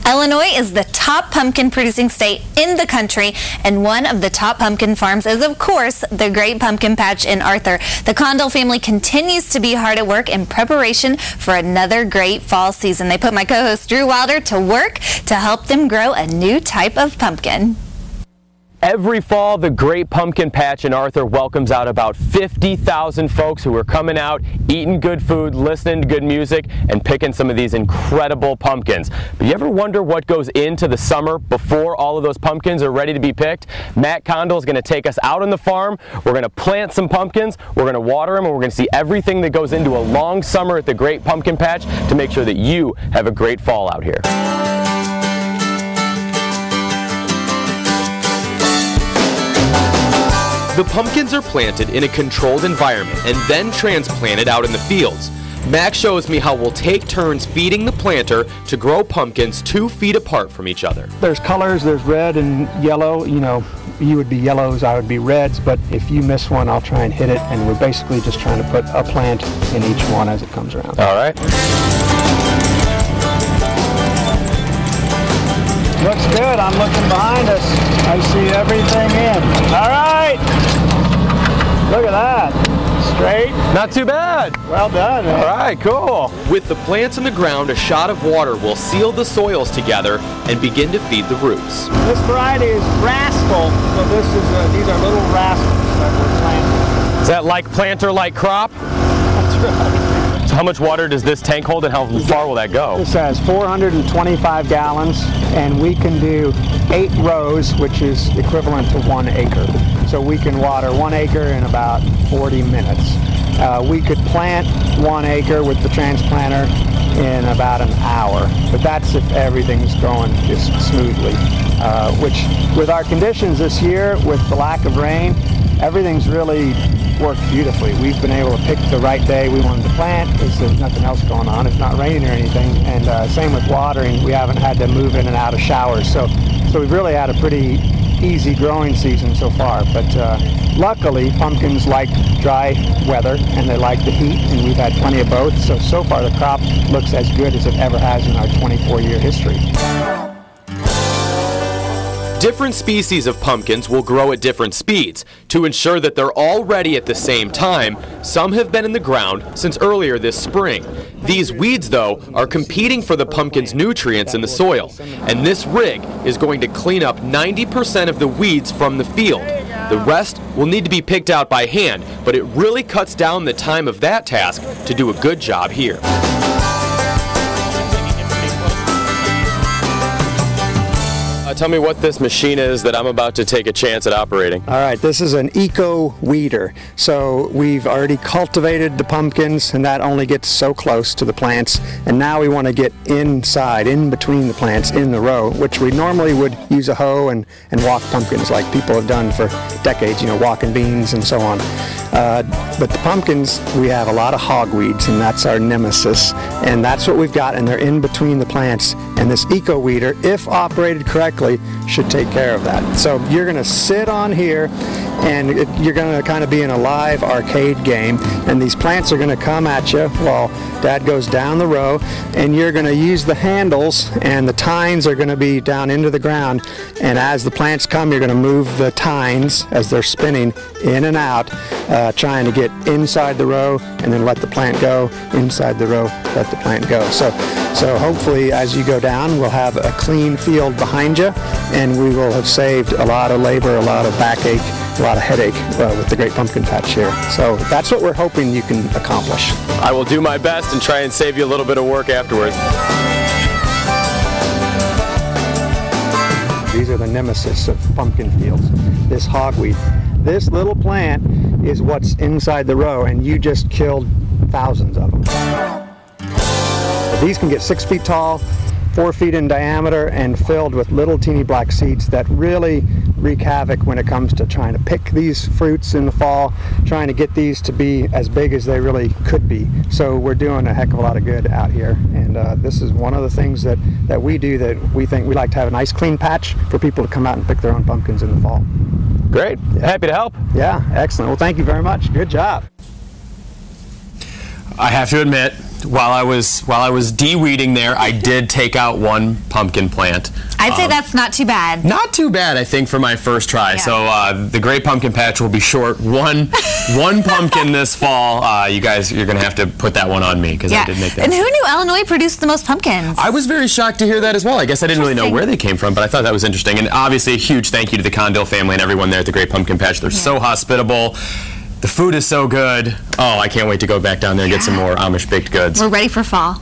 Illinois is the top pumpkin producing state in the country, and one of the top pumpkin farms is, of course, the Great Pumpkin Patch in Arthur. The Condell family continues to be hard at work in preparation for another great fall season. They put my co-host Drew Wilder to work to help them grow a new type of pumpkin. Every fall, the Great Pumpkin Patch in Arthur welcomes out about 50,000 folks who are coming out, eating good food, listening to good music, and picking some of these incredible pumpkins. But you ever wonder what goes into the summer before all of those pumpkins are ready to be picked? Matt Condell is going to take us out on the farm. We're going to plant some pumpkins, we're going to water them, and we're going to see everything that goes into a long summer at the Great Pumpkin Patch to make sure that you have a great fall out here. The pumpkins are planted in a controlled environment and then transplanted out in the fields. Mac shows me how we'll take turns feeding the planter to grow pumpkins 2 feet apart from each other. There's colors, there's red and yellow. You know, you would be yellows, I would be reds, but if you miss one, I'll try and hit it, and we're basically just trying to put a plant in each one as it comes around. All right. Looks good. I'm looking behind us. I see everything in. All right. Look at that. Straight. Not too bad. Well done. All right, cool. With the plants in the ground, a shot of water will seal the soils together and begin to feed the roots. This variety is rascal. So these are little rascals that we're planting. Is that like planter, like crop? That's right. So how much water does this tank hold, and how far will that go? This has 425 gallons, and we can do 8 rows, which is equivalent to 1 acre. So we can water 1 acre in about 40 minutes. We could plant 1 acre with the transplanter in about an hour, but that's if everything's going just smoothly. Which, with our conditions this year, with the lack of rain, everything's really worked beautifully. We've been able to pick the right day we wanted to plant because there's nothing else going on. It's not raining or anything, and same with watering. We haven't had to move in and out of showers, so we've really had a pretty easy growing season so far. But luckily, pumpkins like dry weather and they like the heat, and we've had plenty of both. So far the crop looks as good as it ever has in our 24-year history. Different species of pumpkins will grow at different speeds. To ensure that they're all ready at the same time, some have been in the ground since earlier this spring. These weeds, though, are competing for the pumpkin's nutrients in the soil, and this rig is going to clean up 90% of the weeds from the field. The rest will need to be picked out by hand, but it really cuts down the time of that task to do a good job here. Tell me what this machine is that I'm about to take a chance at operating. All right, this is an eco weeder. So we've already cultivated the pumpkins, and that only gets so close to the plants. And now we want to get inside, in between the plants, in the row, which we normally would use a hoe and walk pumpkins like people have done for decades, you know, walking beans and so on. But the pumpkins, we have a lot of hogweeds, and that's our nemesis. And that's what we've got, and they're in between the plants. And this eco weeder, if operated correctly, should take care of that. So you're going to sit on here, and you're going to kind of be in a live arcade game, and these plants are going to come at you while Dad goes down the row, and you're going to use the handles, and the tines are going to be down into the ground, and as the plants come, you're going to move the tines as they're spinning in and out, trying to get inside the row, and then let the plant go, inside the row, let the plant go. So hopefully as you go down, we'll have a clean field behind you, and we will have saved a lot of labor, a lot of backache, a lot of headache with the Great Pumpkin Patch here. So that's what we're hoping you can accomplish. I will do my best and try and save you a little bit of work afterwards. These are the nemesis of pumpkin fields, this hogweed. This little plant is what's inside the row, and you just killed thousands of them. These can get 6 feet tall, 4 feet in diameter, and filled with little teeny black seeds that really wreak havoc when it comes to trying to pick these fruits in the fall, trying to get these to be as big as they really could be. So we're doing a heck of a lot of good out here, and this is one of the things that we do, that we think we like to have a nice clean patch for people to come out and pick their own pumpkins in the fall. Great. Happy to help. Yeah, excellent. Well, thank you very much. Good job. I have to admit, while I was de-weeding there, I did take out one pumpkin plant. I'd say that's not too bad. Not too bad, I think, for my first try. Yeah. So the Great Pumpkin Patch will be short one pumpkin this fall. You guys, you're going to have to put that one on me because I did make that. And who knew Illinois produced the most pumpkins? I was very shocked to hear that as well. I guess I didn't really know where they came from, but I thought that was interesting. And obviously, a huge thank you to the Condell family and everyone there at the Great Pumpkin Patch. They're so hospitable. The food is so good. Oh, I can't wait to go back down there and get some more Amish baked goods. We're ready for fall.